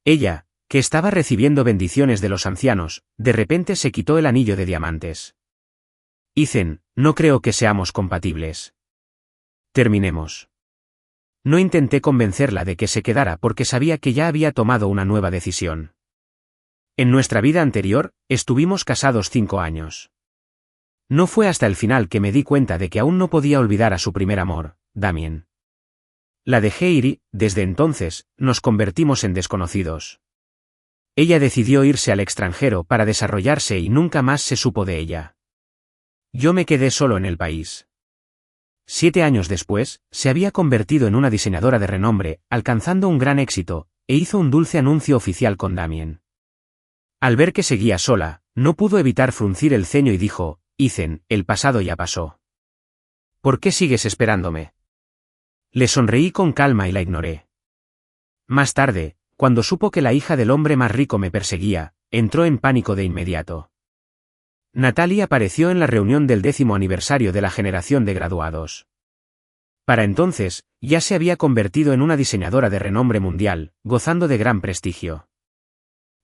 Ella, que estaba recibiendo bendiciones de los ancianos, de repente se quitó el anillo de diamantes. Ethan, no creo que seamos compatibles. Terminemos. No intenté convencerla de que se quedara porque sabía que ya había tomado una nueva decisión. En nuestra vida anterior, estuvimos casados 5 años. No fue hasta el final que me di cuenta de que aún no podía olvidar a su primer amor, Damien. La dejé ir y, desde entonces, nos convertimos en desconocidos. Ella decidió irse al extranjero para desarrollarse y nunca más se supo de ella. Yo me quedé solo en el país. 7 años después, se había convertido en una diseñadora de renombre, alcanzando un gran éxito, e hizo un dulce anuncio oficial con Damien. Al ver que seguía sola, no pudo evitar fruncir el ceño y dijo, Ethan, el pasado ya pasó. ¿Por qué sigues esperándome? Le sonreí con calma y la ignoré. Más tarde, cuando supo que la hija del hombre más rico me perseguía, entró en pánico de inmediato. Natalie apareció en la reunión del 10º aniversario de la generación de graduados. Para entonces, ya se había convertido en una diseñadora de renombre mundial, gozando de gran prestigio.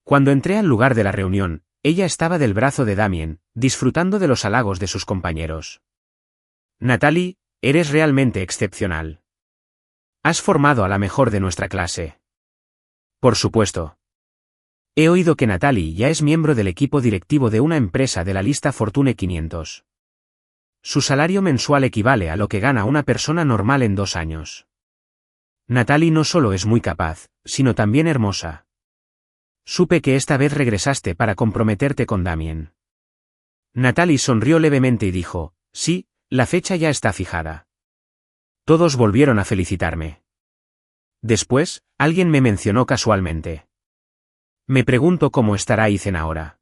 Cuando entré al lugar de la reunión, ella estaba del brazo de Damien, disfrutando de los halagos de sus compañeros. Natalie, eres realmente excepcional. Has formado a la mejor de nuestra clase. Por supuesto. He oído que Natalie ya es miembro del equipo directivo de una empresa de la lista Fortune 500. Su salario mensual equivale a lo que gana una persona normal en 2 años. Natalie no solo es muy capaz, sino también hermosa. Supe que esta vez regresaste para comprometerte con Damien. Natalie sonrió levemente y dijo, sí, la fecha ya está fijada. Todos volvieron a felicitarme. Después, alguien me mencionó casualmente. Me pregunto cómo estará Ethan ahora.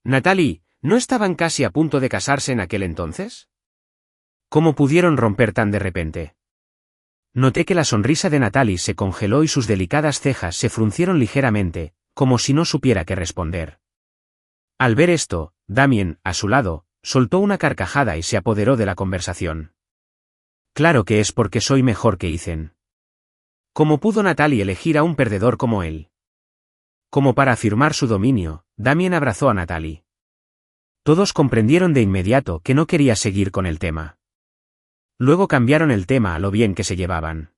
Natalie, ¿no estaban casi a punto de casarse en aquel entonces? ¿Cómo pudieron romper tan de repente? Noté que la sonrisa de Natalie se congeló y sus delicadas cejas se fruncieron ligeramente, como si no supiera qué responder. Al ver esto, Damien, a su lado, soltó una carcajada y se apoderó de la conversación. Claro que es porque soy mejor que Ethan. ¿Cómo pudo Natalie elegir a un perdedor como él? Como para afirmar su dominio, Damien abrazó a Natalie. Todos comprendieron de inmediato que no quería seguir con el tema. Luego cambiaron el tema a lo bien que se llevaban.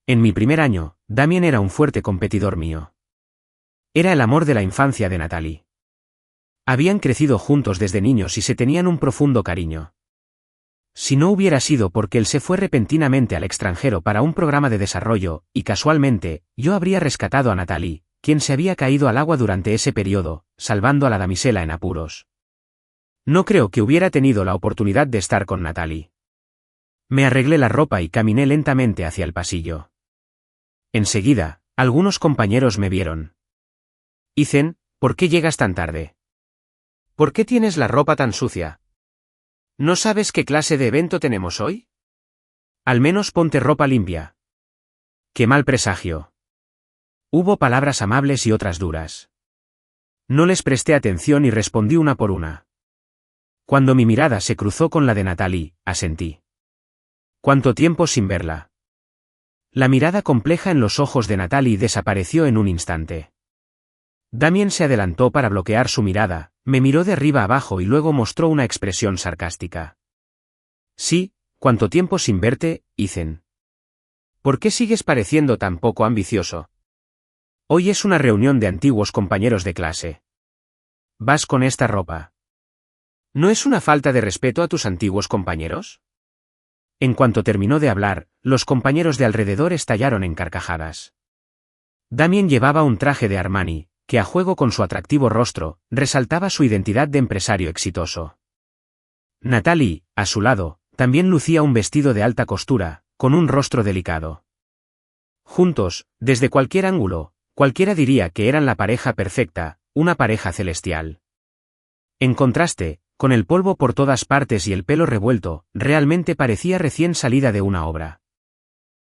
En mi primer año, Damien era un fuerte competidor mío. Era el amor de la infancia de Natalie. Habían crecido juntos desde niños y se tenían un profundo cariño. Si no hubiera sido porque él se fue repentinamente al extranjero para un programa de desarrollo, y casualmente, yo habría rescatado a Natalie, quien se había caído al agua durante ese periodo, salvando a la damisela en apuros. No creo que hubiera tenido la oportunidad de estar con Natalie. Me arreglé la ropa y caminé lentamente hacia el pasillo. Enseguida, algunos compañeros me vieron. Ethan, ¿por qué llegas tan tarde? ¿Por qué tienes la ropa tan sucia? ¿No sabes qué clase de evento tenemos hoy? Al menos ponte ropa limpia. ¡Qué mal presagio! Hubo palabras amables y otras duras. No les presté atención y respondí una por una. Cuando mi mirada se cruzó con la de Natalie, asentí. ¿Cuánto tiempo sin verla? La mirada compleja en los ojos de Natalie desapareció en un instante. Damien se adelantó para bloquear su mirada, me miró de arriba abajo y luego mostró una expresión sarcástica. Sí, ¿cuánto tiempo sin verte, Ethan? ¿Por qué sigues pareciendo tan poco ambicioso? Hoy es una reunión de antiguos compañeros de clase. ¿Vas con esta ropa? ¿No es una falta de respeto a tus antiguos compañeros? En cuanto terminó de hablar, los compañeros de alrededor estallaron en carcajadas. Damien llevaba un traje de Armani, que a juego con su atractivo rostro, resaltaba su identidad de empresario exitoso. Natalie, a su lado, también lucía un vestido de alta costura, con un rostro delicado. Juntos, desde cualquier ángulo, cualquiera diría que eran la pareja perfecta, una pareja celestial. En contraste, con el polvo por todas partes y el pelo revuelto, realmente parecía recién salida de una obra.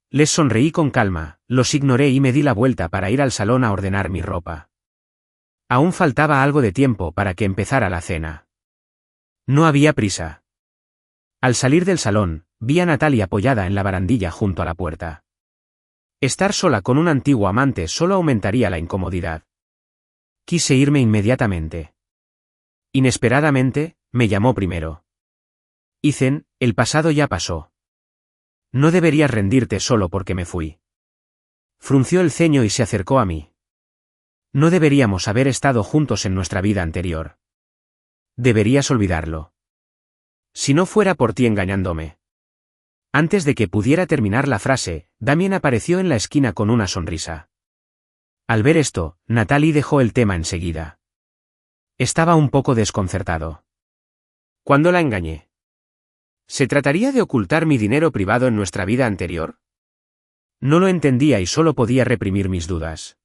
Les sonreí con calma, los ignoré y me di la vuelta para ir al salón a ordenar mi ropa. Aún faltaba algo de tiempo para que empezara la cena. No había prisa. Al salir del salón, vi a Natalie apoyada en la barandilla junto a la puerta. Estar sola con un antiguo amante solo aumentaría la incomodidad. Quise irme inmediatamente. Inesperadamente, me llamó primero. Ethan, el pasado ya pasó. No deberías rendirte solo porque me fui. Frunció el ceño y se acercó a mí. No deberíamos haber estado juntos en nuestra vida anterior. Deberías olvidarlo. Si no fuera por ti engañándome. Antes de que pudiera terminar la frase, Damien apareció en la esquina con una sonrisa. Al ver esto, Natalie dejó el tema enseguida. Estaba un poco desconcertado. ¿Cuándo la engañé? ¿Se trataría de ocultar mi dinero privado en nuestra vida anterior? No lo entendía y solo podía reprimir mis dudas.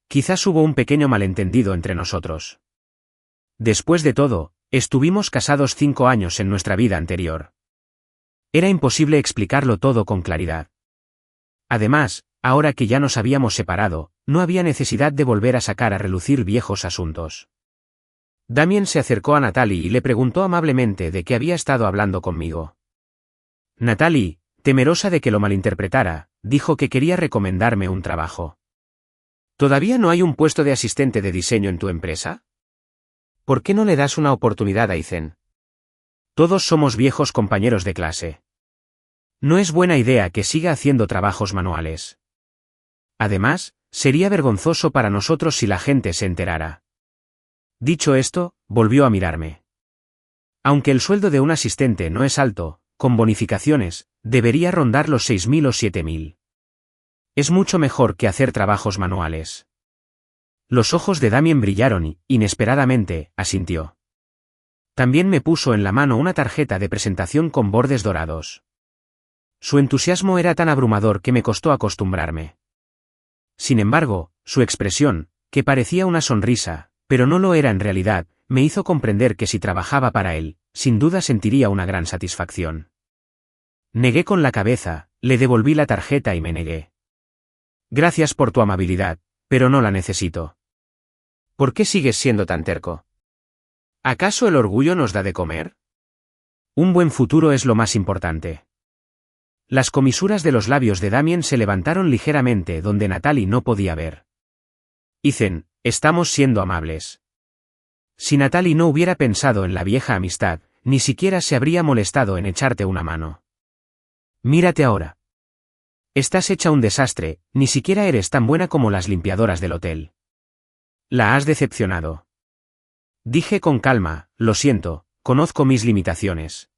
Quizás hubo un pequeño malentendido entre nosotros. Después de todo, estuvimos casados 5 años en nuestra vida anterior. Era imposible explicarlo todo con claridad. Además, ahora que ya nos habíamos separado, no había necesidad de volver a sacar a relucir viejos asuntos. Damien se acercó a Natalie y le preguntó amablemente de qué había estado hablando conmigo. Natalie, temerosa de que lo malinterpretara, dijo que quería recomendarme un trabajo. ¿Todavía no hay un puesto de asistente de diseño en tu empresa? ¿Por qué no le das una oportunidad a Ethan? Todos somos viejos compañeros de clase. No es buena idea que siga haciendo trabajos manuales. Además, sería vergonzoso para nosotros si la gente se enterara. Dicho esto, volvió a mirarme. Aunque el sueldo de un asistente no es alto, con bonificaciones, debería rondar los 6.000 o 7.000. Es mucho mejor que hacer trabajos manuales. Los ojos de Damien brillaron y, inesperadamente, asintió. También me puso en la mano una tarjeta de presentación con bordes dorados. Su entusiasmo era tan abrumador que me costó acostumbrarme. Sin embargo, su expresión, que parecía una sonrisa, pero no lo era en realidad, me hizo comprender que si trabajaba para él, sin duda sentiría una gran satisfacción. Negué con la cabeza, le devolví la tarjeta y me negué. Gracias por tu amabilidad, pero no la necesito. ¿Por qué sigues siendo tan terco? ¿Acaso el orgullo nos da de comer? Un buen futuro es lo más importante. Las comisuras de los labios de Damien se levantaron ligeramente donde Natalie no podía ver. Ethan, estamos siendo amables. Si Natalie no hubiera pensado en la vieja amistad, ni siquiera se habría molestado en echarte una mano. Mírate ahora. Estás hecha un desastre, ni siquiera eres tan buena como las limpiadoras del hotel. La has decepcionado. Dije con calma, lo siento, conozco mis limitaciones.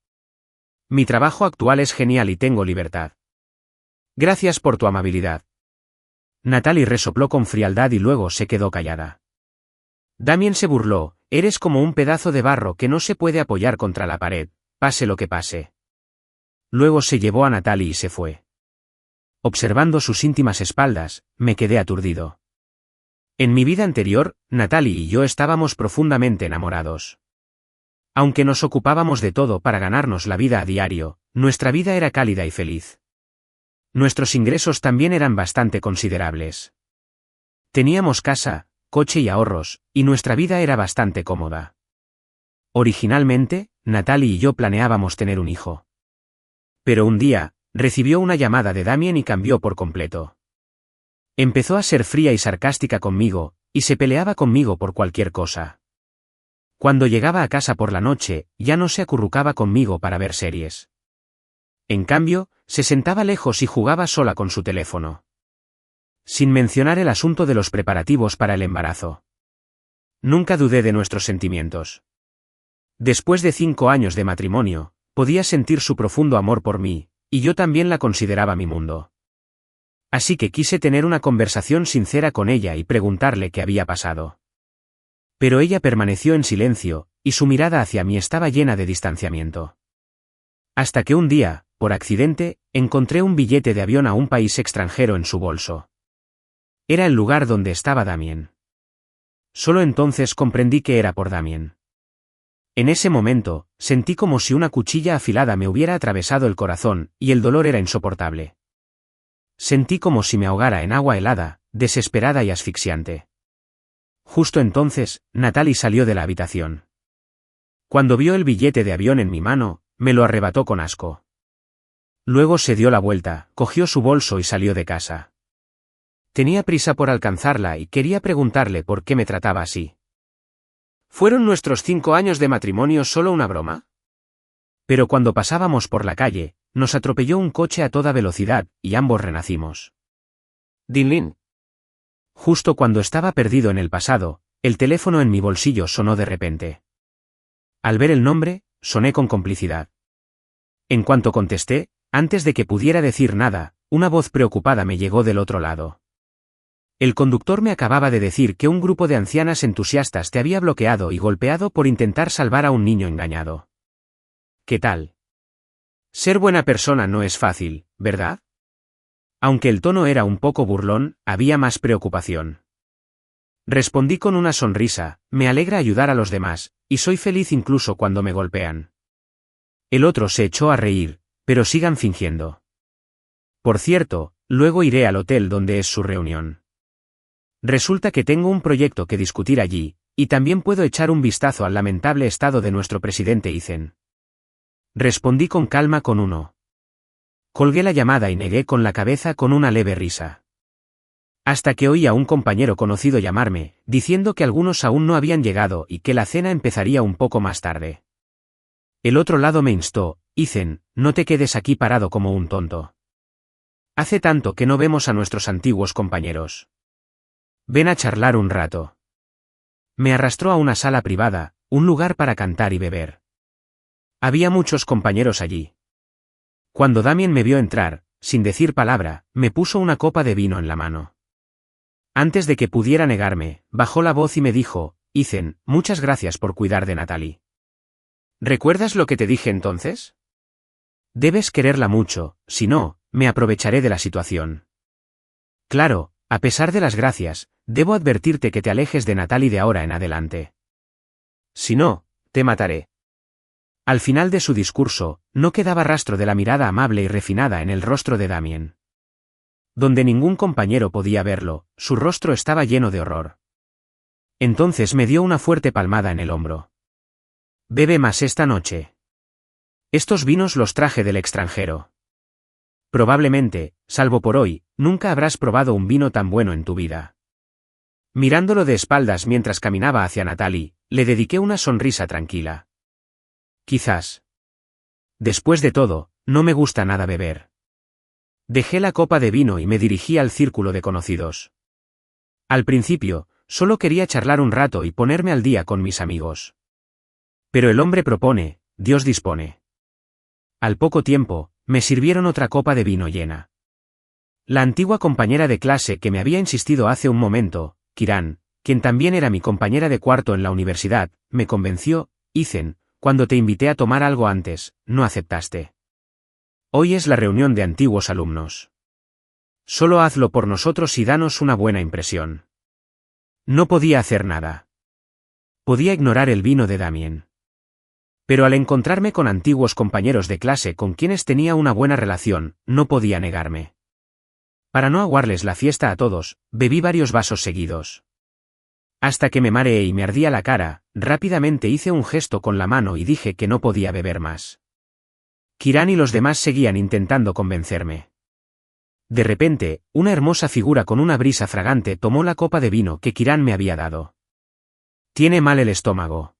Mi trabajo actual es genial y tengo libertad. Gracias por tu amabilidad. Natalie resopló con frialdad y luego se quedó callada. Damien se burló, eres como un pedazo de barro que no se puede apoyar contra la pared, pase lo que pase. Luego se llevó a Natalie y se fue. Observando sus íntimas espaldas, me quedé aturdido. En mi vida anterior, Natalie y yo estábamos profundamente enamorados. Aunque nos ocupábamos de todo para ganarnos la vida a diario, nuestra vida era cálida y feliz. Nuestros ingresos también eran bastante considerables. Teníamos casa, coche y ahorros, y nuestra vida era bastante cómoda. Originalmente, Natalie y yo planeábamos tener un hijo. Pero un día, recibió una llamada de Damien y cambió por completo. Empezó a ser fría y sarcástica conmigo, y se peleaba conmigo por cualquier cosa. Cuando llegaba a casa por la noche, ya no se acurrucaba conmigo para ver series. En cambio, se sentaba lejos y jugaba sola con su teléfono. Sin mencionar el asunto de los preparativos para el embarazo. Nunca dudé de nuestros sentimientos. Después de 5 años de matrimonio, podía sentir su profundo amor por mí, y yo también la consideraba mi mundo. Así que quise tener una conversación sincera con ella y preguntarle qué había pasado. Pero ella permaneció en silencio, y su mirada hacia mí estaba llena de distanciamiento. Hasta que un día, por accidente, encontré un billete de avión a un país extranjero en su bolso. Era el lugar donde estaba Damien. Solo entonces comprendí que era por Damien. En ese momento, sentí como si una cuchilla afilada me hubiera atravesado el corazón, y el dolor era insoportable. Sentí como si me ahogara en agua helada, desesperada y asfixiante. Justo entonces, Natalie salió de la habitación. Cuando vio el billete de avión en mi mano, me lo arrebató con asco. Luego se dio la vuelta, cogió su bolso y salió de casa. Tenía prisa por alcanzarla y quería preguntarle por qué me trataba así. ¿Fueron nuestros 5 años de matrimonio solo una broma? Pero cuando pasábamos por la calle, nos atropelló un coche a toda velocidad y ambos renacimos. Dinlin. Justo cuando estaba perdido en el pasado, el teléfono en mi bolsillo sonó de repente. Al ver el nombre, soné con complicidad. En cuanto contesté, antes de que pudiera decir nada, una voz preocupada me llegó del otro lado. El conductor me acababa de decir que un grupo de ancianas entusiastas te había bloqueado y golpeado por intentar salvar a un niño engañado. ¿Qué tal? Ser buena persona no es fácil, ¿verdad? Aunque el tono era un poco burlón, había más preocupación. Respondí con una sonrisa, me alegra ayudar a los demás, y soy feliz incluso cuando me golpean. El otro se echó a reír, pero sigan fingiendo. Por cierto, luego iré al hotel donde es su reunión. Resulta que tengo un proyecto que discutir allí, y también puedo echar un vistazo al lamentable estado de nuestro presidente Ethan. Respondí con calma con uno. Colgué la llamada y negué con la cabeza con una leve risa. Hasta que oí a un compañero conocido llamarme, diciendo que algunos aún no habían llegado y que la cena empezaría un poco más tarde. El otro lado me instó, Ethan, no te quedes aquí parado como un tonto. Hace tanto que no vemos a nuestros antiguos compañeros. Ven a charlar un rato. Me arrastró a una sala privada, un lugar para cantar y beber. Había muchos compañeros allí. Cuando Damien me vio entrar, sin decir palabra, me puso una copa de vino en la mano. Antes de que pudiera negarme, bajó la voz y me dijo, Ethan, muchas gracias por cuidar de Natalie. ¿Recuerdas lo que te dije entonces? Debes quererla mucho, si no, me aprovecharé de la situación. Claro, a pesar de las gracias, debo advertirte que te alejes de Natalie de ahora en adelante. Si no, te mataré. Al final de su discurso, no quedaba rastro de la mirada amable y refinada en el rostro de Damien. Donde ningún compañero podía verlo, su rostro estaba lleno de horror. Entonces me dio una fuerte palmada en el hombro. Bebe más esta noche. Estos vinos los traje del extranjero. Probablemente, salvo por hoy, nunca habrás probado un vino tan bueno en tu vida. Mirándolo de espaldas mientras caminaba hacia Natalie, le dediqué una sonrisa tranquila. Quizás. Después de todo, no me gusta nada beber. Dejé la copa de vino y me dirigí al círculo de conocidos. Al principio, solo quería charlar un rato y ponerme al día con mis amigos. Pero el hombre propone, Dios dispone. Al poco tiempo, me sirvieron otra copa de vino llena. La antigua compañera de clase que me había insistido hace un momento, Kiran, quien también era mi compañera de cuarto en la universidad, me convenció, Ethan, cuando te invité a tomar algo antes, no aceptaste. Hoy es la reunión de antiguos alumnos. Solo hazlo por nosotros y danos una buena impresión. No podía hacer nada. Podía ignorar el vino de Damien. Pero al encontrarme con antiguos compañeros de clase con quienes tenía una buena relación, no podía negarme. Para no aguarles la fiesta a todos, bebí varios vasos seguidos. Hasta que me mareé y me ardía la cara, rápidamente hice un gesto con la mano y dije que no podía beber más. Kiran y los demás seguían intentando convencerme. De repente, una hermosa figura con una brisa fragante tomó la copa de vino que Kiran me había dado. Tiene mal el estómago.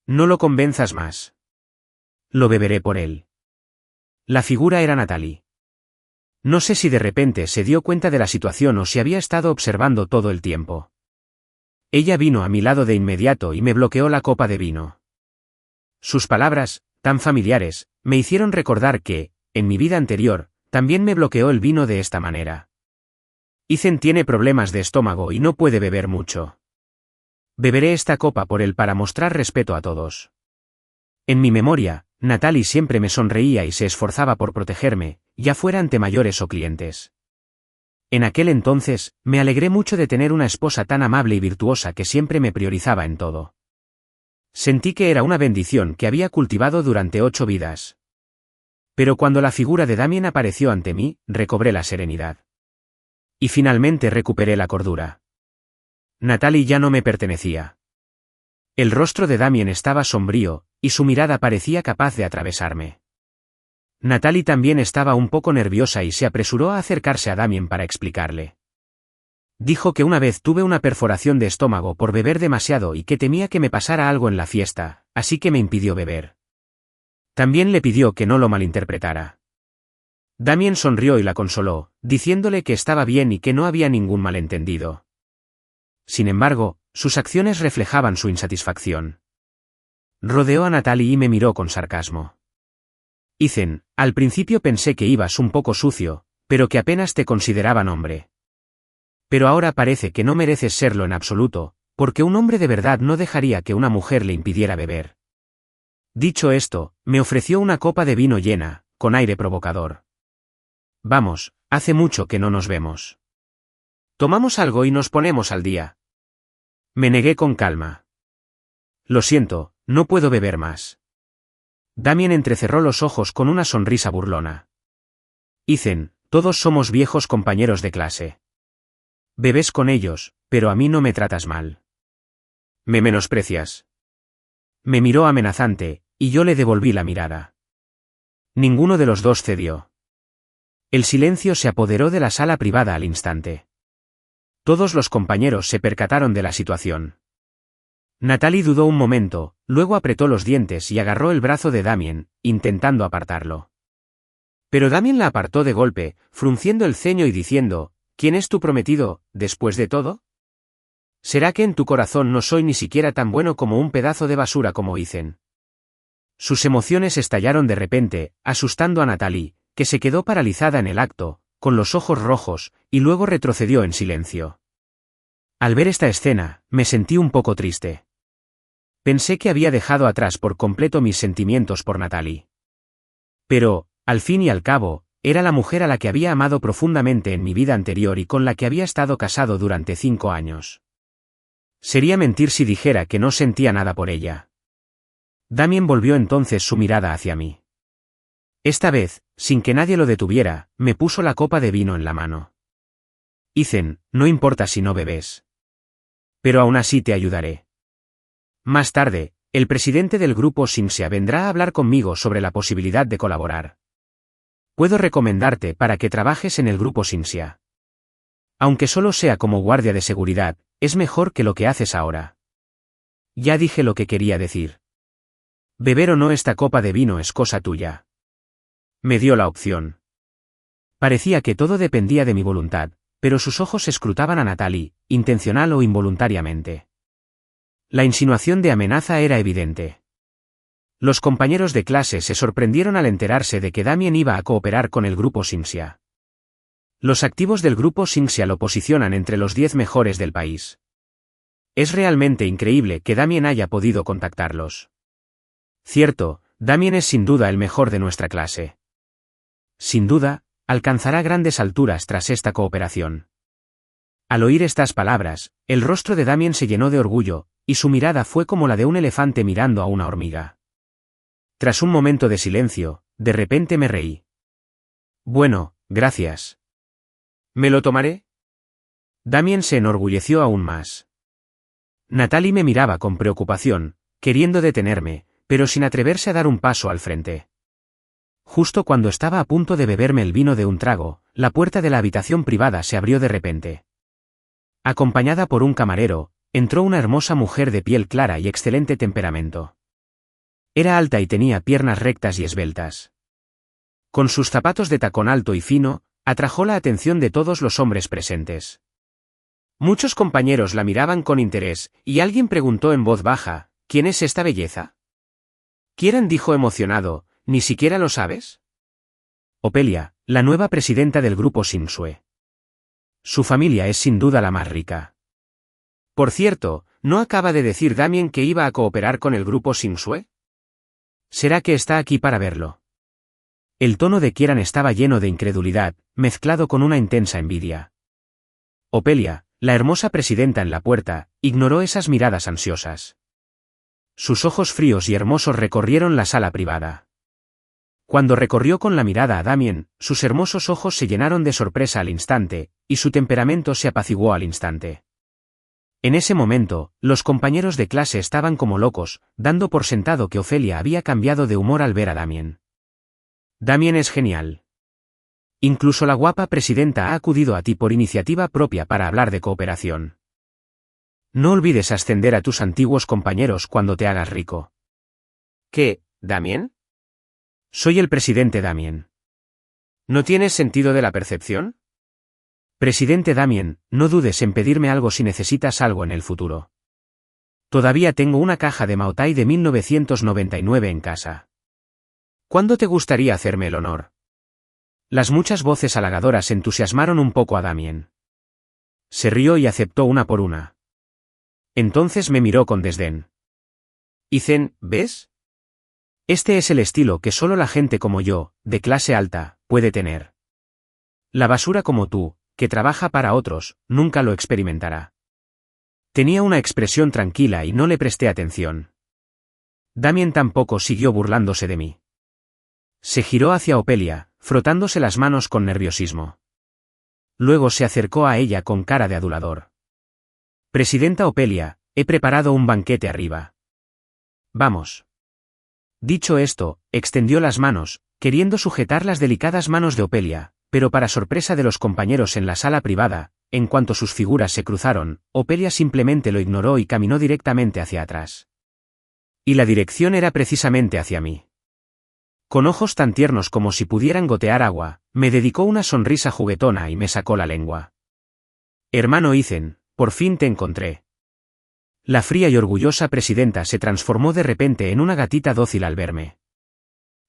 No lo convenzas más. Lo beberé por él. La figura era Natalie. No sé si de repente se dio cuenta de la situación o si había estado observando todo el tiempo. Ella vino a mi lado de inmediato y me bloqueó la copa de vino. Sus palabras, tan familiares, me hicieron recordar que, en mi vida anterior, también me bloqueó el vino de esta manera. Ethan tiene problemas de estómago y no puede beber mucho. Beberé esta copa por él para mostrar respeto a todos. En mi memoria, Natalie siempre me sonreía y se esforzaba por protegerme, ya fuera ante mayores o clientes. En aquel entonces, me alegré mucho de tener una esposa tan amable y virtuosa que siempre me priorizaba en todo. Sentí que era una bendición que había cultivado durante 8 vidas. Pero cuando la figura de Damien apareció ante mí, recobré la serenidad. Y finalmente recuperé la cordura. Natalie ya no me pertenecía. El rostro de Damien estaba sombrío, y su mirada parecía capaz de atravesarme. Natalie también estaba un poco nerviosa y se apresuró a acercarse a Damien para explicarle. Dijo que una vez tuve una perforación de estómago por beber demasiado y que temía que me pasara algo en la fiesta, así que me impidió beber. También le pidió que no lo malinterpretara. Damien sonrió y la consoló, diciéndole que estaba bien y que no había ningún malentendido. Sin embargo, sus acciones reflejaban su insatisfacción. Rodeó a Natalie y me miró con sarcasmo. Ethan, al principio pensé que ibas un poco sucio, pero que apenas te consideraban hombre. Pero ahora parece que no mereces serlo en absoluto, porque un hombre de verdad no dejaría que una mujer le impidiera beber. Dicho esto, me ofreció una copa de vino llena, con aire provocador. Vamos, hace mucho que no nos vemos. Tomamos algo y nos ponemos al día. Me negué con calma. Lo siento, no puedo beber más. Damien entrecerró los ojos con una sonrisa burlona. Ethan, todos somos viejos compañeros de clase. Bebes con ellos, pero a mí no me tratas mal. Me menosprecias. Me miró amenazante, y yo le devolví la mirada. Ninguno de los dos cedió. El silencio se apoderó de la sala privada al instante. Todos los compañeros se percataron de la situación. Natalie dudó un momento, luego apretó los dientes y agarró el brazo de Damien, intentando apartarlo. Pero Damien la apartó de golpe, frunciendo el ceño y diciendo, ¿quién es tu prometido, después de todo? ¿Será que en tu corazón no soy ni siquiera tan bueno como un pedazo de basura como Ethan? Sus emociones estallaron de repente, asustando a Natalie, que se quedó paralizada en el acto, con los ojos rojos, y luego retrocedió en silencio. Al ver esta escena, me sentí un poco triste. Pensé que había dejado atrás por completo mis sentimientos por Natalie. Pero, al fin y al cabo, era la mujer a la que había amado profundamente en mi vida anterior y con la que había estado casado durante 5 años. Sería mentir si dijera que no sentía nada por ella. Damien volvió entonces su mirada hacia mí. Esta vez, sin que nadie lo detuviera, me puso la copa de vino en la mano. Ethan, no importa si no bebes. Pero aún así te ayudaré. Más tarde, el presidente del grupo Simsia vendrá a hablar conmigo sobre la posibilidad de colaborar. Puedo recomendarte para que trabajes en el grupo Simsia. Aunque solo sea como guardia de seguridad, es mejor que lo que haces ahora. Ya dije lo que quería decir. Beber o no esta copa de vino es cosa tuya. Me dio la opción. Parecía que todo dependía de mi voluntad, pero sus ojos escrutaban a Natalie, intencional o involuntariamente. La insinuación de amenaza era evidente. Los compañeros de clase se sorprendieron al enterarse de que Damien iba a cooperar con el grupo Simsia. Los activos del grupo Simsia lo posicionan entre los 10 mejores del país. Es realmente increíble que Damien haya podido contactarlos. Cierto, Damien es sin duda el mejor de nuestra clase. Sin duda, alcanzará grandes alturas tras esta cooperación. Al oír estas palabras, el rostro de Damien se llenó de orgullo, y su mirada fue como la de un elefante mirando a una hormiga. Tras un momento de silencio, de repente me reí. Bueno, gracias. ¿Me lo tomaré? Damien se enorgulleció aún más. Natalie me miraba con preocupación, queriendo detenerme, pero sin atreverse a dar un paso al frente. Justo cuando estaba a punto de beberme el vino de un trago, la puerta de la habitación privada se abrió de repente. Acompañada por un camarero, entró una hermosa mujer de piel clara y excelente temperamento. Era alta y tenía piernas rectas y esbeltas. Con sus zapatos de tacón alto y fino, atrajo la atención de todos los hombres presentes. Muchos compañeros la miraban con interés, y alguien preguntó en voz baja, ¿quién es esta belleza? Kieran dijo emocionado, ¿ni siquiera lo sabes? Opelia, la nueva presidenta del grupo Simsue. Su familia es sin duda la más rica. Por cierto, ¿no acaba de decir Damien que iba a cooperar con el grupo Simsue? ¿Será que está aquí para verlo? El tono de Kieran estaba lleno de incredulidad, mezclado con una intensa envidia. Opelia, la hermosa presidenta en la puerta, ignoró esas miradas ansiosas. Sus ojos fríos y hermosos recorrieron la sala privada. Cuando recorrió con la mirada a Damien, sus hermosos ojos se llenaron de sorpresa al instante, y su temperamento se apaciguó al instante. En ese momento, los compañeros de clase estaban como locos, dando por sentado que Ofelia había cambiado de humor al ver a Damien. Damien es genial. Incluso la guapa presidenta ha acudido a ti por iniciativa propia para hablar de cooperación. No olvides ascender a tus antiguos compañeros cuando te hagas rico. ¿Qué, Damien? Soy el presidente Damien. ¿No tienes sentido de la percepción? Presidente Damien, no dudes en pedirme algo si necesitas algo en el futuro. Todavía tengo una caja de Maotai de 1999 en casa. ¿Cuándo te gustaría hacerme el honor? Las muchas voces halagadoras entusiasmaron un poco a Damien. Se rió y aceptó una por una. Entonces me miró con desdén. Ethan, ¿ves? Este es el estilo que solo la gente como yo, de clase alta, puede tener. La basura como tú, que trabaja para otros, nunca lo experimentará. Tenía una expresión tranquila y no le presté atención. Damien tampoco siguió burlándose de mí. Se giró hacia Opelia, frotándose las manos con nerviosismo. Luego se acercó a ella con cara de adulador. Presidenta Opelia, he preparado un banquete arriba. Vamos. Dicho esto, extendió las manos, queriendo sujetar las delicadas manos de Opelia, pero para sorpresa de los compañeros en la sala privada, en cuanto sus figuras se cruzaron, Opelia simplemente lo ignoró y caminó directamente hacia atrás. Y la dirección era precisamente hacia mí. Con ojos tan tiernos como si pudieran gotear agua, me dedicó una sonrisa juguetona y me sacó la lengua. Hermano Ethan, por fin te encontré. La fría y orgullosa presidenta se transformó de repente en una gatita dócil al verme.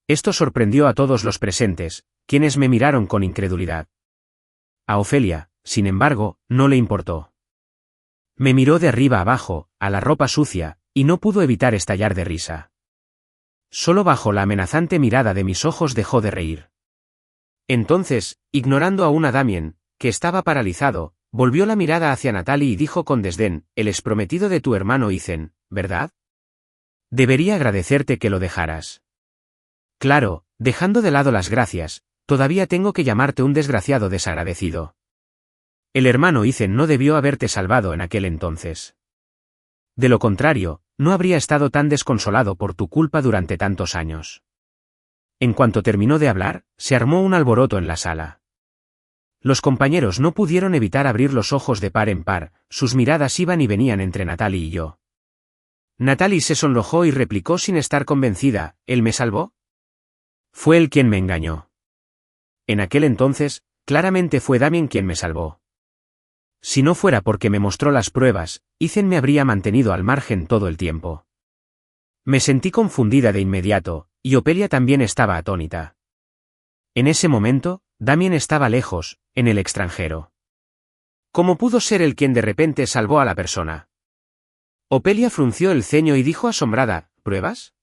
Esto sorprendió a todos los presentes, quienes me miraron con incredulidad. A Ofelia, sin embargo, no le importó. Me miró de arriba abajo, a la ropa sucia, y no pudo evitar estallar de risa. Solo bajo la amenazante mirada de mis ojos dejó de reír. Entonces, ignorando aún a Damien, que estaba paralizado, volvió la mirada hacia Natalie y dijo con desdén, el exprometido de tu hermano Ethan, ¿verdad? Debería agradecerte que lo dejaras. Claro, dejando de lado las gracias, todavía tengo que llamarte un desgraciado desagradecido. El hermano Ethan no debió haberte salvado en aquel entonces. De lo contrario, no habría estado tan desconsolado por tu culpa durante tantos años. En cuanto terminó de hablar, se armó un alboroto en la sala. Los compañeros no pudieron evitar abrir los ojos de par en par, sus miradas iban y venían entre Natalie y yo. Natalie se sonrojó y replicó sin estar convencida, ¿él me salvó? Fue él quien me engañó. En aquel entonces, claramente fue Damien quien me salvó. Si no fuera porque me mostró las pruebas, Ethan me habría mantenido al margen todo el tiempo. Me sentí confundida de inmediato, y Opelia también estaba atónita. En ese momento, Damien estaba lejos, en el extranjero. ¿Cómo pudo ser él quien de repente salvó a la persona? Opelia frunció el ceño y dijo asombrada, ¿pruebas?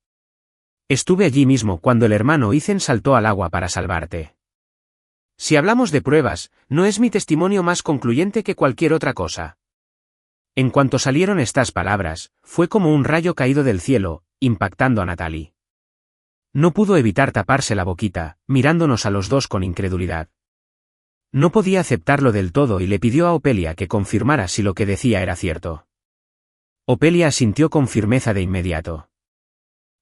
Estuve allí mismo cuando el hermano Ethan saltó al agua para salvarte. Si hablamos de pruebas, no es mi testimonio más concluyente que cualquier otra cosa. En cuanto salieron estas palabras, fue como un rayo caído del cielo, impactando a Natalie. No pudo evitar taparse la boquita, mirándonos a los dos con incredulidad. No podía aceptarlo del todo y le pidió a Opelia que confirmara si lo que decía era cierto. Opelia asintió con firmeza de inmediato.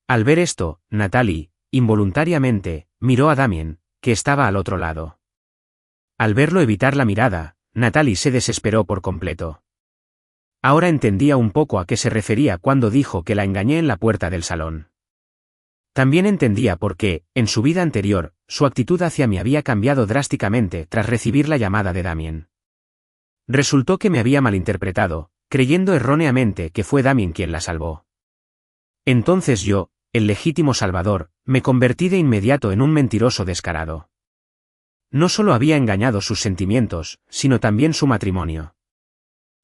Al ver esto, Natalie, involuntariamente, miró a Damien, que estaba al otro lado. Al verlo evitar la mirada, Natalie se desesperó por completo. Ahora entendía un poco a qué se refería cuando dijo que la engañé en la puerta del salón. También entendía por qué, en su vida anterior, su actitud hacia mí había cambiado drásticamente tras recibir la llamada de Damien. Resultó que me había malinterpretado, creyendo erróneamente que fue Damien quien la salvó. Entonces yo, el legítimo salvador, me convertí de inmediato en un mentiroso descarado. No solo había engañado sus sentimientos, sino también su matrimonio.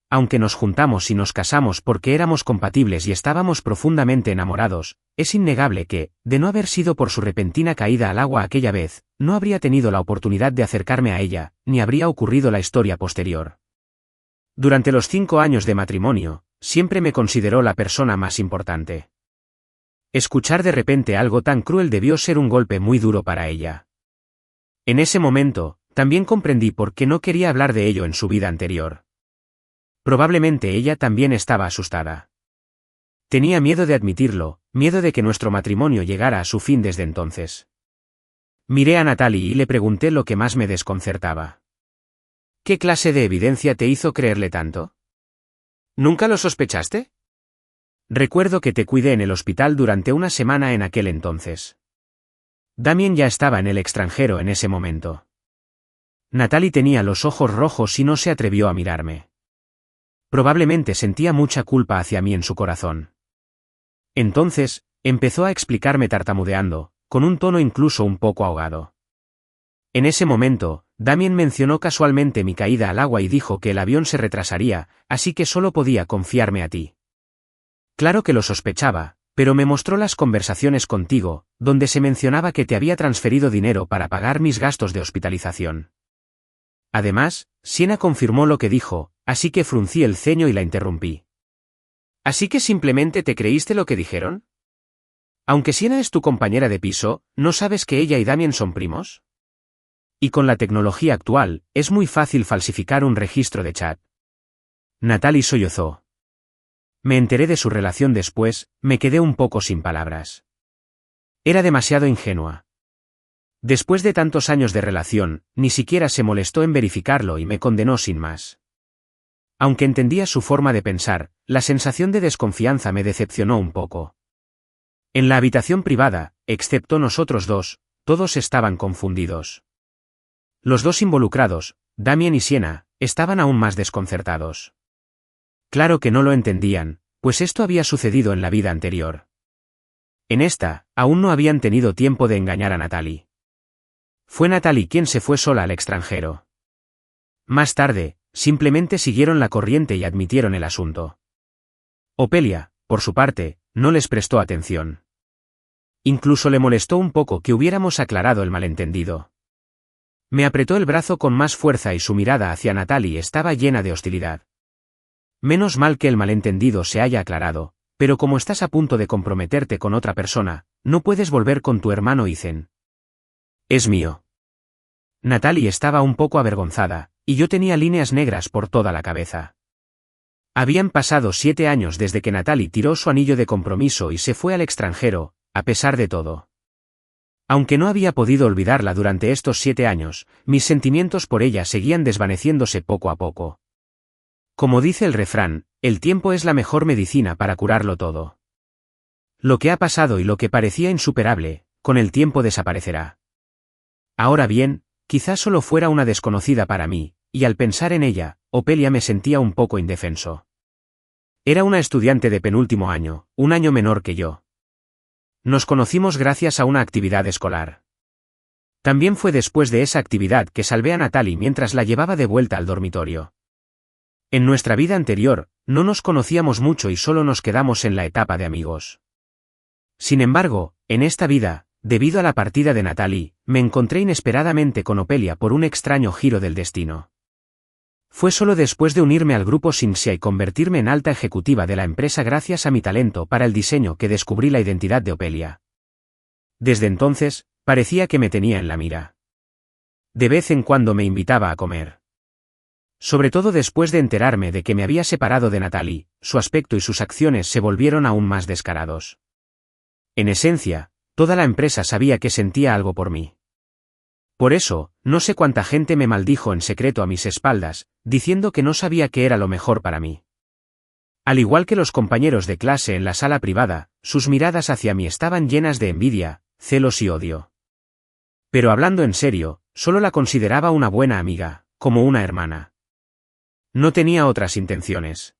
Aunque nos juntamos y nos casamos porque éramos compatibles y estábamos profundamente enamorados, es innegable que, de no haber sido por su repentina caída al agua aquella vez, no habría tenido la oportunidad de acercarme a ella, ni habría ocurrido la historia posterior. Durante los 5 años de matrimonio, siempre me consideró la persona más importante. Escuchar de repente algo tan cruel debió ser un golpe muy duro para ella. En ese momento, también comprendí por qué no quería hablar de ello en su vida anterior. Probablemente ella también estaba asustada. Tenía miedo de admitirlo, miedo de que nuestro matrimonio llegara a su fin desde entonces. Miré a Natalie y le pregunté lo que más me desconcertaba. ¿Qué clase de evidencia te hizo creerle tanto? ¿Nunca lo sospechaste? Recuerdo que te cuidé en el hospital durante una semana en aquel entonces. Damien ya estaba en el extranjero en ese momento. Natalie tenía los ojos rojos y no se atrevió a mirarme. Probablemente sentía mucha culpa hacia mí en su corazón. Entonces, empezó a explicarme tartamudeando, con un tono incluso un poco ahogado. En ese momento, Damien mencionó casualmente mi caída al agua y dijo que el avión se retrasaría, así que solo podía confiarme a ti. Claro que lo sospechaba, pero me mostró las conversaciones contigo, donde se mencionaba que te había transferido dinero para pagar mis gastos de hospitalización. Además, Sienna confirmó lo que dijo, así que fruncí el ceño y la interrumpí. ¿Así que simplemente te creíste lo que dijeron? Aunque Sienna es tu compañera de piso, ¿no sabes que ella y Damien son primos? Y con la tecnología actual, es muy fácil falsificar un registro de chat. Natalie sollozó. Me enteré de su relación después, me quedé un poco sin palabras. Era demasiado ingenua. Después de tantos años de relación, ni siquiera se molestó en verificarlo y me condenó sin más. Aunque entendía su forma de pensar, la sensación de desconfianza me decepcionó un poco. En la habitación privada, excepto nosotros dos, todos estaban confundidos. Los dos involucrados, Damien y Sienna, estaban aún más desconcertados. Claro que no lo entendían, pues esto había sucedido en la vida anterior. En esta, aún no habían tenido tiempo de engañar a Natalie. Fue Natalie quien se fue sola al extranjero. Más tarde, simplemente siguieron la corriente y admitieron el asunto. Opelia, por su parte, no les prestó atención. Incluso le molestó un poco que hubiéramos aclarado el malentendido. Me apretó el brazo con más fuerza y su mirada hacia Natalie estaba llena de hostilidad. Menos mal que el malentendido se haya aclarado, pero como estás a punto de comprometerte con otra persona, no puedes volver con tu hermano Ethan. Es mío. Natalie estaba un poco avergonzada, y yo tenía líneas negras por toda la cabeza. Habían pasado 7 años desde que Natalie tiró su anillo de compromiso y se fue al extranjero, a pesar de todo. Aunque no había podido olvidarla durante estos 7 años, mis sentimientos por ella seguían desvaneciéndose poco a poco. Como dice el refrán, el tiempo es la mejor medicina para curarlo todo. Lo que ha pasado y lo que parecía insuperable, con el tiempo desaparecerá. Ahora bien, quizás solo fuera una desconocida para mí, y al pensar en ella, Opelia me sentía un poco indefenso. Era una estudiante de penúltimo año, un año menor que yo. Nos conocimos gracias a una actividad escolar. También fue después de esa actividad que salvé a Natalie mientras la llevaba de vuelta al dormitorio. En nuestra vida anterior, no nos conocíamos mucho y solo nos quedamos en la etapa de amigos. Sin embargo, en esta vida, debido a la partida de Natalie, me encontré inesperadamente con Opelia por un extraño giro del destino. Fue solo después de unirme al grupo Sinxia y convertirme en alta ejecutiva de la empresa gracias a mi talento para el diseño que descubrí la identidad de Opelia. Desde entonces, parecía que me tenía en la mira. De vez en cuando me invitaba a comer. Sobre todo después de enterarme de que me había separado de Natalie, su aspecto y sus acciones se volvieron aún más descarados. En esencia, toda la empresa sabía que sentía algo por mí. Por eso, no sé cuánta gente me maldijo en secreto a mis espaldas, diciendo que no sabía qué era lo mejor para mí. Al igual que los compañeros de clase en la sala privada, sus miradas hacia mí estaban llenas de envidia, celos y odio. Pero hablando en serio, solo la consideraba una buena amiga, como una hermana. No tenía otras intenciones.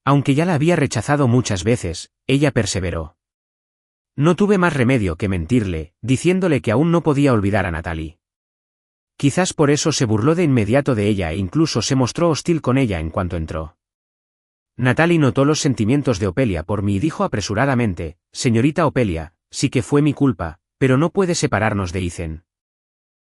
Aunque ya la había rechazado muchas veces, ella perseveró. No tuve más remedio que mentirle, diciéndole que aún no podía olvidar a Natalie. Quizás por eso se burló de inmediato de ella e incluso se mostró hostil con ella en cuanto entró. Natalie notó los sentimientos de Opelia por mí y dijo apresuradamente, «Señorita Opelia, sí que fue mi culpa, pero no puede separarnos de Ethan».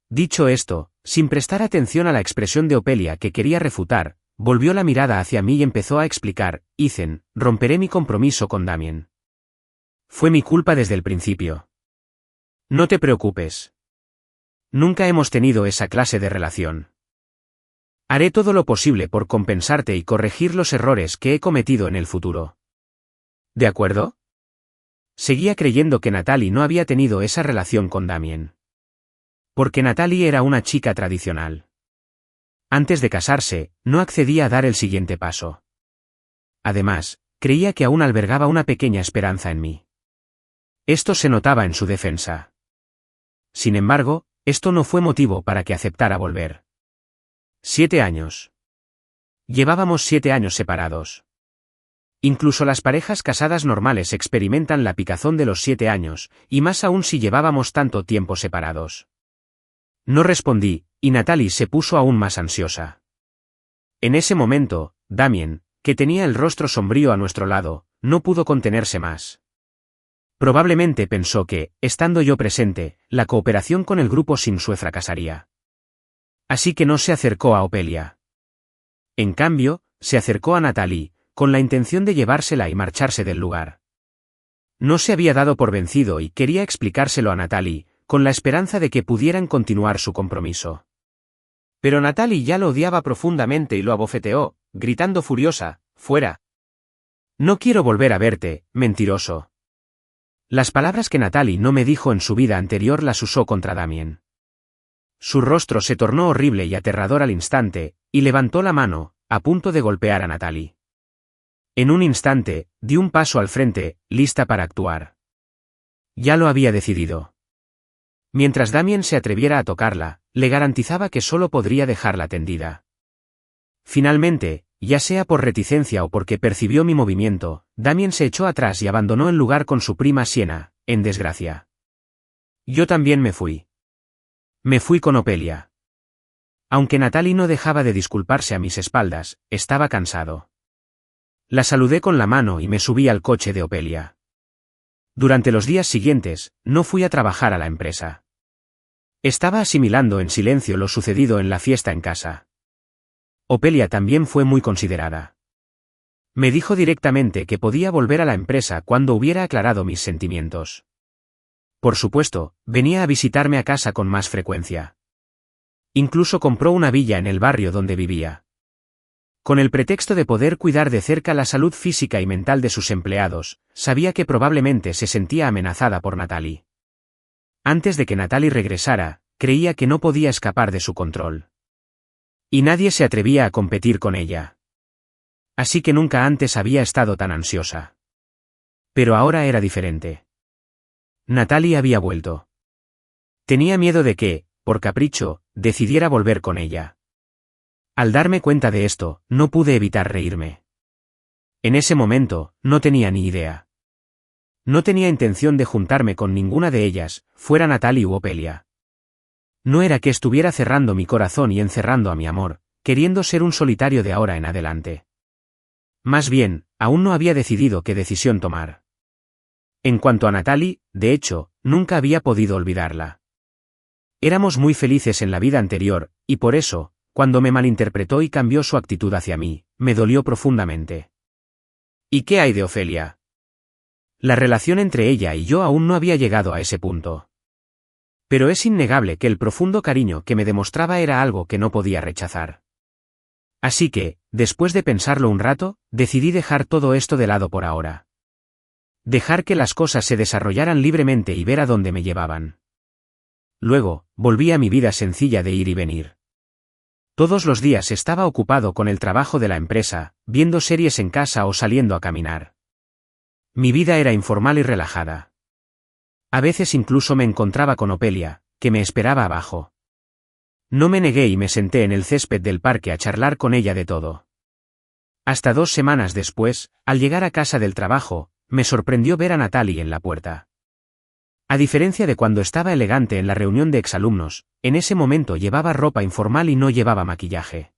Dicho esto, sin prestar atención a la expresión de Opelia que quería refutar, volvió la mirada hacia mí y empezó a explicar, «Ethan, romperé mi compromiso con Damien. Fue mi culpa desde el principio. No te preocupes. Nunca hemos tenido esa clase de relación. Haré todo lo posible por compensarte y corregir los errores que he cometido en el futuro. ¿De acuerdo?» Seguía creyendo que Natalie no había tenido esa relación con Damien. Porque Natalie era una chica tradicional. Antes de casarse, no accedía a dar el siguiente paso. Además, creía que aún albergaba una pequeña esperanza en mí. Esto se notaba en su defensa. Sin embargo, esto no fue motivo para que aceptara volver. 7 años. Llevábamos 7 años separados. Incluso las parejas casadas normales experimentan la picazón de los 7 años, y más aún si llevábamos tanto tiempo separados. No respondí, y Natalie se puso aún más ansiosa. En ese momento, Damien, que tenía el rostro sombrío a nuestro lado, no pudo contenerse más. Probablemente pensó que, estando yo presente, la cooperación con el grupo Sinsue fracasaría. Así que no se acercó a Opelia. En cambio, se acercó a Natalie, con la intención de llevársela y marcharse del lugar. No se había dado por vencido y quería explicárselo a Natalie, con la esperanza de que pudieran continuar su compromiso. Pero Natalie ya lo odiaba profundamente y lo abofeteó, gritando furiosa, «¡Fuera! No quiero volver a verte, mentiroso». Las palabras que Natalie no me dijo en su vida anterior las usó contra Damien. Su rostro se tornó horrible y aterrador al instante, y levantó la mano, a punto de golpear a Natalie. En un instante, di un paso al frente, lista para actuar. Ya lo había decidido. Mientras Damien se atreviera a tocarla, le garantizaba que solo podría dejarla tendida. Finalmente, ya sea por reticencia o porque percibió mi movimiento, Damien se echó atrás y abandonó el lugar con su prima Sienna, en desgracia. Yo también me fui. Me fui con Opelia. Aunque Natalie no dejaba de disculparse a mis espaldas, estaba cansado. La saludé con la mano y me subí al coche de Opelia. Durante los días siguientes, no fui a trabajar a la empresa. Estaba asimilando en silencio lo sucedido en la fiesta en casa. Opelia también fue muy considerada. Me dijo directamente que podía volver a la empresa cuando hubiera aclarado mis sentimientos. Por supuesto, venía a visitarme a casa con más frecuencia. Incluso compró una villa en el barrio donde vivía. Con el pretexto de poder cuidar de cerca la salud física y mental de sus empleados, sabía que probablemente se sentía amenazada por Natalie. Antes de que Natalie regresara, creía que no podía escapar de su control. Y nadie se atrevía a competir con ella. Así que nunca antes había estado tan ansiosa. Pero ahora era diferente. Natalie había vuelto. Tenía miedo de que, por capricho, decidiera volver con ella. Al darme cuenta de esto, no pude evitar reírme. En ese momento, no tenía ni idea. No tenía intención de juntarme con ninguna de ellas, fuera Natalie u Opelia. No era que estuviera cerrando mi corazón y encerrando a mi amor, queriendo ser un solitario de ahora en adelante. Más bien, aún no había decidido qué decisión tomar. En cuanto a Natalie, de hecho, nunca había podido olvidarla. Éramos muy felices en la vida anterior, y por eso, cuando me malinterpretó y cambió su actitud hacia mí, me dolió profundamente. ¿Y qué hay de Ofelia? La relación entre ella y yo aún no había llegado a ese punto. Pero es innegable que el profundo cariño que me demostraba era algo que no podía rechazar. Así que, después de pensarlo un rato, decidí dejar todo esto de lado por ahora. Dejar que las cosas se desarrollaran libremente y ver a dónde me llevaban. Luego, volví a mi vida sencilla de ir y venir. Todos los días estaba ocupado con el trabajo de la empresa, viendo series en casa o saliendo a caminar. Mi vida era informal y relajada. A veces incluso me encontraba con Opelia, que me esperaba abajo. No me negué y me senté en el césped del parque a charlar con ella de todo. Hasta 2 semanas después, al llegar a casa del trabajo, me sorprendió ver a Natalie en la puerta. A diferencia de cuando estaba elegante en la reunión de exalumnos, en ese momento llevaba ropa informal y no llevaba maquillaje.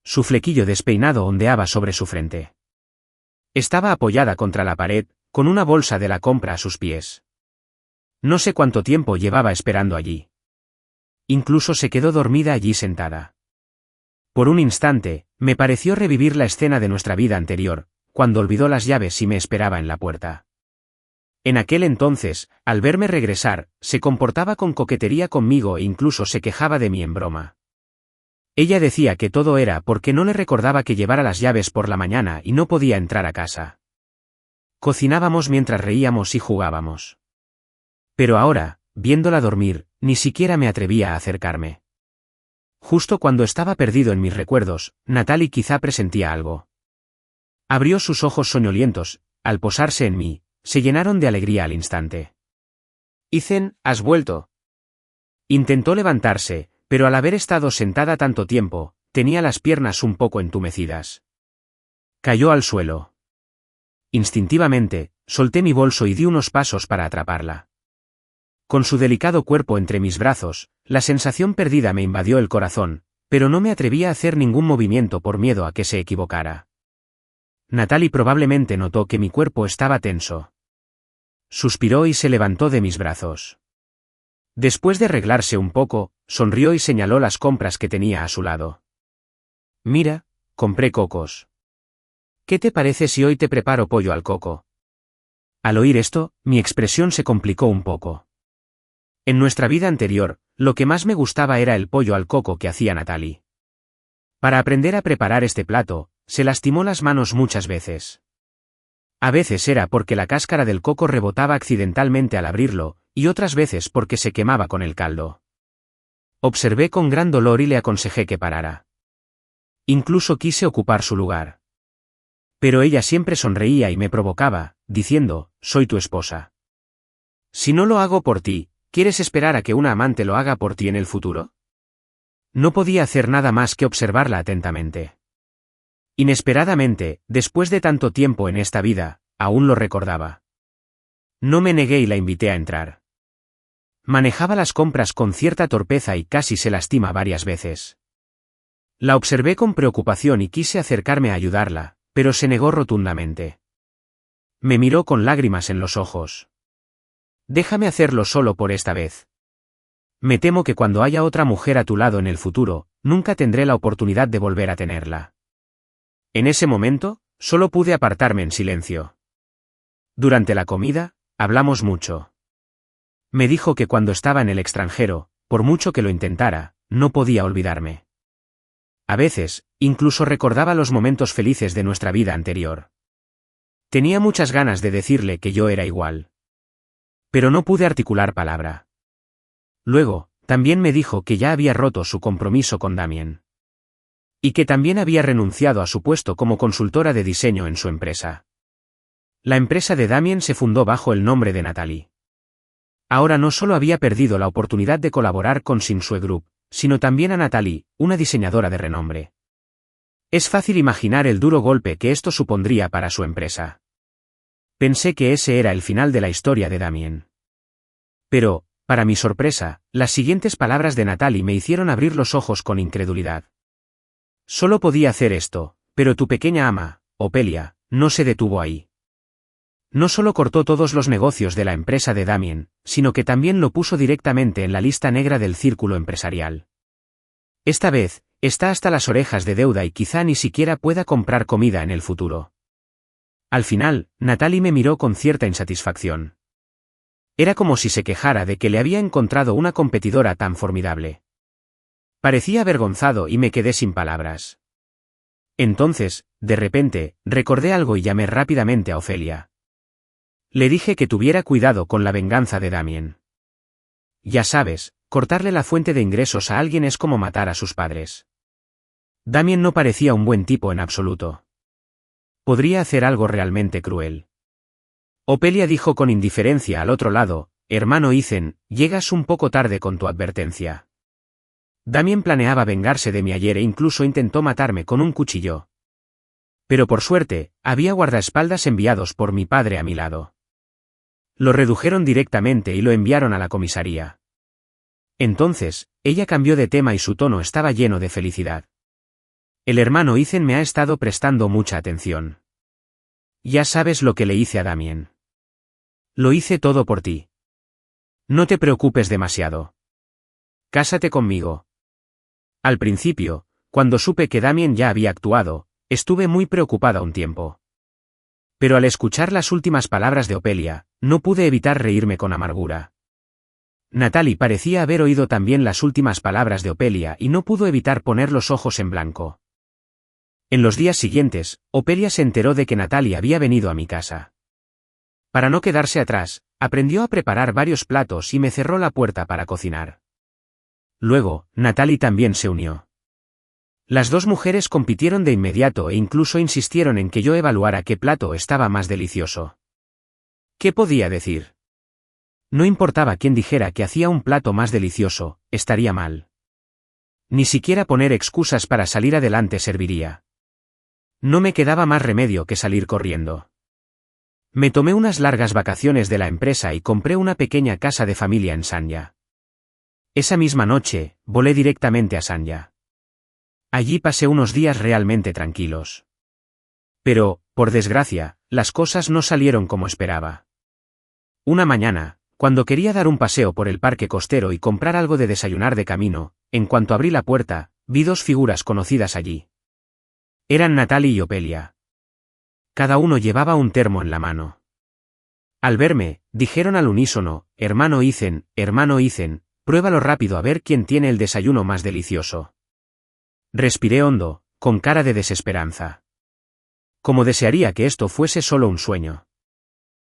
Su flequillo despeinado ondeaba sobre su frente. Estaba apoyada contra la pared, con una bolsa de la compra a sus pies. No sé cuánto tiempo llevaba esperando allí. Incluso se quedó dormida allí sentada. Por un instante, me pareció revivir la escena de nuestra vida anterior, cuando olvidó las llaves y me esperaba en la puerta. En aquel entonces, al verme regresar, se comportaba con coquetería conmigo e incluso se quejaba de mí en broma. Ella decía que todo era porque no le recordaba que llevara las llaves por la mañana y no podía entrar a casa. Cocinábamos mientras reíamos y jugábamos. Pero ahora, viéndola dormir, ni siquiera me atrevía a acercarme. Justo cuando estaba perdido en mis recuerdos, Natalie quizá presentía algo. Abrió sus ojos soñolientos, al posarse en mí, se llenaron de alegría al instante. Ethan, ¿has vuelto? Intentó levantarse, pero al haber estado sentada tanto tiempo, tenía las piernas un poco entumecidas. Cayó al suelo. Instintivamente, solté mi bolso y di unos pasos para atraparla. Con su delicado cuerpo entre mis brazos, la sensación perdida me invadió el corazón, pero no me atrevía a hacer ningún movimiento por miedo a que se equivocara. Natalie probablemente notó que mi cuerpo estaba tenso. Suspiró y se levantó de mis brazos. Después de arreglarse un poco, sonrió y señaló las compras que tenía a su lado. Mira, compré cocos. ¿Qué te parece si hoy te preparo pollo al coco? Al oír esto, mi expresión se complicó un poco. En nuestra vida anterior, lo que más me gustaba era el pollo al coco que hacía Natalie. Para aprender a preparar este plato, se lastimó las manos muchas veces. A veces era porque la cáscara del coco rebotaba accidentalmente al abrirlo, y otras veces porque se quemaba con el caldo. Observé con gran dolor y le aconsejé que parara. Incluso quise ocupar su lugar. Pero ella siempre sonreía y me provocaba, diciendo, soy tu esposa. Si no lo hago por ti, ¿quieres esperar a que una amante lo haga por ti en el futuro? No podía hacer nada más que observarla atentamente. Inesperadamente, después de tanto tiempo en esta vida, aún lo recordaba. No me negué y la invité a entrar. Manejaba las compras con cierta torpeza y casi se lastima varias veces. La observé con preocupación y quise acercarme a ayudarla, pero se negó rotundamente. Me miró con lágrimas en los ojos. Déjame hacerlo solo por esta vez. Me temo que cuando haya otra mujer a tu lado en el futuro, nunca tendré la oportunidad de volver a tenerla. En ese momento, solo pude apartarme en silencio. Durante la comida, hablamos mucho. Me dijo que cuando estaba en el extranjero, por mucho que lo intentara, no podía olvidarme. A veces, incluso recordaba los momentos felices de nuestra vida anterior. Tenía muchas ganas de decirle que yo era igual. Pero no pude articular palabra. Luego, también me dijo que ya había roto su compromiso con Damien. Y que también había renunciado a su puesto como consultora de diseño en su empresa. La empresa de Damien se fundó bajo el nombre de Natalie. Ahora no solo había perdido la oportunidad de colaborar con Sinsue Group, sino también a Natalie, una diseñadora de renombre. Es fácil imaginar el duro golpe que esto supondría para su empresa. Pensé que ese era el final de la historia de Damien. Pero, para mi sorpresa, las siguientes palabras de Natalie me hicieron abrir los ojos con incredulidad. Solo podía hacer esto, pero tu pequeña ama, Opelia, no se detuvo ahí. No solo cortó todos los negocios de la empresa de Damien, sino que también lo puso directamente en la lista negra del círculo empresarial. Esta vez, está hasta las orejas de deuda y quizá ni siquiera pueda comprar comida en el futuro. Al final, Natalie me miró con cierta insatisfacción. Era como si se quejara de que le había encontrado una competidora tan formidable. Parecía avergonzado y me quedé sin palabras. Entonces, de repente, recordé algo y llamé rápidamente a Ofelia. Le dije que tuviera cuidado con la venganza de Damien. Ya sabes, cortarle la fuente de ingresos a alguien es como matar a sus padres. Damien no parecía un buen tipo en absoluto. Podría hacer algo realmente cruel. Opelia dijo con indiferencia al otro lado, hermano Ethan, llegas un poco tarde con tu advertencia. Damien planeaba vengarse de mí ayer e incluso intentó matarme con un cuchillo. Pero por suerte, había guardaespaldas enviados por mi padre a mi lado. Lo redujeron directamente y lo enviaron a la comisaría. Entonces, ella cambió de tema y su tono estaba lleno de felicidad. El hermano Ethan me ha estado prestando mucha atención. Ya sabes lo que le hice a Damien. Lo hice todo por ti. No te preocupes demasiado. Cásate conmigo. Al principio, cuando supe que Damien ya había actuado, estuve muy preocupada un tiempo. Pero al escuchar las últimas palabras de Opelia, no pude evitar reírme con amargura. Natalie parecía haber oído también las últimas palabras de Opelia y no pudo evitar poner los ojos en blanco. En los días siguientes, Opelia se enteró de que Natalie había venido a mi casa. Para no quedarse atrás, Aprendió a preparar varios platos y me cerró la puerta para cocinar. Luego, Natalie también se unió. Las dos mujeres compitieron de inmediato e incluso insistieron en que yo evaluara qué plato estaba más delicioso. ¿Qué podía decir? No importaba quién dijera que hacía un plato más delicioso, estaría mal. Ni siquiera poner excusas para salir adelante serviría. No me quedaba más remedio que salir corriendo. Me tomé unas largas vacaciones de la empresa y compré una pequeña casa de familia en Sanya. Esa misma noche, volé directamente a Sanya. Allí pasé unos días realmente tranquilos. Pero, por desgracia, las cosas no salieron como esperaba. Una mañana, cuando quería dar un paseo por el parque costero y comprar algo de desayunar de camino, en cuanto abrí la puerta, vi dos figuras conocidas allí. Eran Natalie y Opelia. Cada uno llevaba un termo en la mano. Al verme, dijeron al unísono, hermano Ethan, pruébalo rápido a ver quién tiene el desayuno más delicioso. Respiré hondo, con cara de desesperanza. Como desearía que esto fuese solo un sueño.